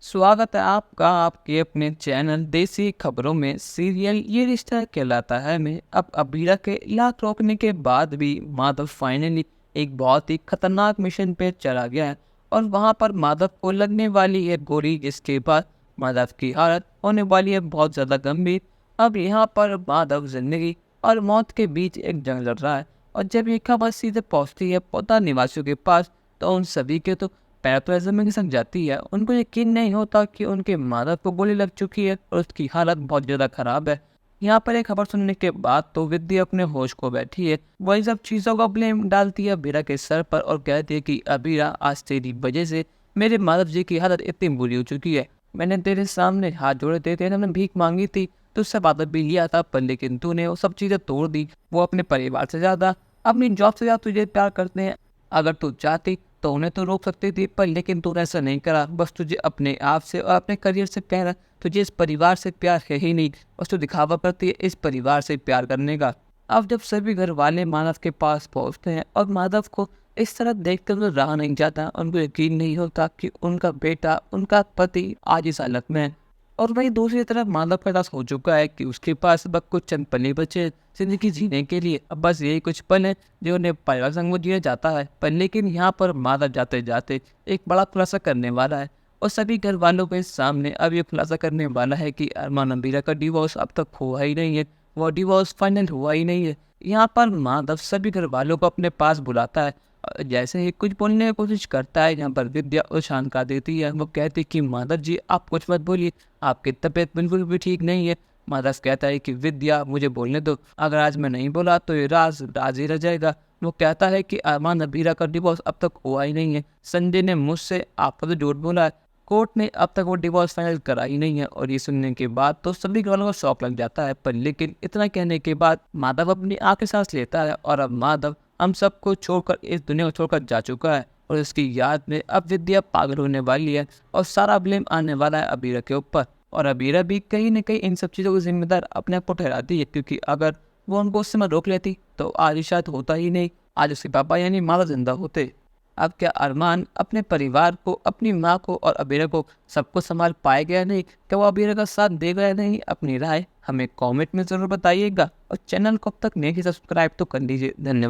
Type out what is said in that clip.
स्वागत है आपका आपके अपने चैनल देसी खबरों में। सीरियल ये रिश्ता कहलाता है में अब अबीरा के लाख रोकने के बाद भी माधव फाइनली एक बहुत ही खतरनाक मिशन पे चला गया है और वहां पर माधव को लगने वाली है गोली, जिसके बाद माधव की हालत होने वाली है बहुत ज़्यादा गंभीर। अब यहाँ पर माधव जिंदगी और मौत के बीच एक जंग लड़ रहा है और जब ये खबर सीधे पहुंचती है पोता निवासियों के पास तो उन सभी के तो पैर तो ऐसे में खिसक जाती है। उनको यकीन नहीं होता कि उनके माधव को गोली लग चुकी है और उसकी हालत बहुत ज़्यादा खराब है। यहाँ पर एक खबर सुनने के बाद तो विद्या अपने होश को बैठी है। वही सब चीज़ों का ब्लेम डालती है अबीरा के सर पर और कहती है कि अबीरा, आज तेरी वजह से मेरे माधव जी की हालत इतनी बुरी हो चुकी है। मैंने तेरे सामने हाथ जोड़े थे, तेरे मैंने भीख मांगी थी, तुझसे माधव भी लिया था, पर लेकिन तूने वो सब चीज़ें तोड़ दी। वो अपने परिवार से ज़्यादा, अपनी जॉब से ज़्यादा तुझे प्यार करते हैं। अगर तू चाहती तो उन्हें तो रोक सकती थी, पर लेकिन तूने ऐसा नहीं करा। बस तुझे अपने आप से और अपने करियर से प्यार है, तुझे इस परिवार से प्यार है ही नहीं। बस तू दिखावा करती है इस परिवार से प्यार करने का। अब जब सभी घर वाले माधव के पास पहुंचते हैं और माधव को इस तरह देखकर तो रहा नहीं जाता, उनको यकीन नहीं होता कि उनका बेटा, उनका पति आज इस हालत में है। और वहीं दूसरी तरफ माधव का एहसास हो चुका है कि उसके पास बस कुछ चंद पल ही बचे हैं जिंदगी जीने के लिए। अब बस यही कुछ पल है जो उन्हें परिवार संग वो जिया जाता है। पर लेकिन यहाँ पर माधव जाते जाते एक बड़ा खुलासा करने वाला है और सभी घर वालों के सामने अब ये खुलासा करने वाला है कि अरमान अबीरा का डिवोर्स अब तक हुआ ही नहीं है, वो डिवोर्स फाइनल हुआ ही नहीं है। यहाँ पर माधव सभी घर वालों को अपने पास बुलाता है। जैसे ही कुछ बोलने की कोशिश करता है, यहाँ पर विद्या और शांत कर देती है। वो कहती है कि माधव जी, आप कुछ मत बोलिए, आपकी तबीयत बिल्कुल भी ठीक नहीं है। माधव कहता है कि विद्या, मुझे बोलने दो, अगर आज मैं नहीं बोला तो ये राज राज ही रह जाएगा। वो कहता है कि अरमान अबीरा का डिवोर्स अब तक हुआ ही नहीं है। संजय ने मुझसे आपको तो झूठ बोला है, कोर्ट ने अब तक वो डिवोर्स फाइनल करा ही नहीं है। और ये सुनने के बाद तो सभी घर वालों को शौक लग जाता है। पर लेकिन इतना कहने के बाद माधव अपनी आंखें सांस लेता है और अब माधव हम सबको छोड़कर, इस दुनिया को छोड़कर जा चुका है। और इसकी याद में अब विद्या पागल होने वाली है और सारा ब्लेम आने वाला है अबीरा के ऊपर। और अबीरा भी कहीं न कहीं इन सब चीज़ों को जिम्मेदार अपने आप को ठहराती है, क्योंकि अगर वो उनको उस समय रोक लेती तो आज ये शायद होता ही नहीं, आज उसके पापा यानी माधव जिंदा होते। अब क्या अरमान अपने परिवार को, अपनी माँ को और अबीरा को सबको संभाल पाएगा या नहीं? क्या वो अबीरा का साथ देगा या नहीं? अपनी राय हमें कमेंट में ज़रूर बताइएगा और चैनल को अब तक नहीं सब्सक्राइब तो कर लीजिए। धन्यवाद।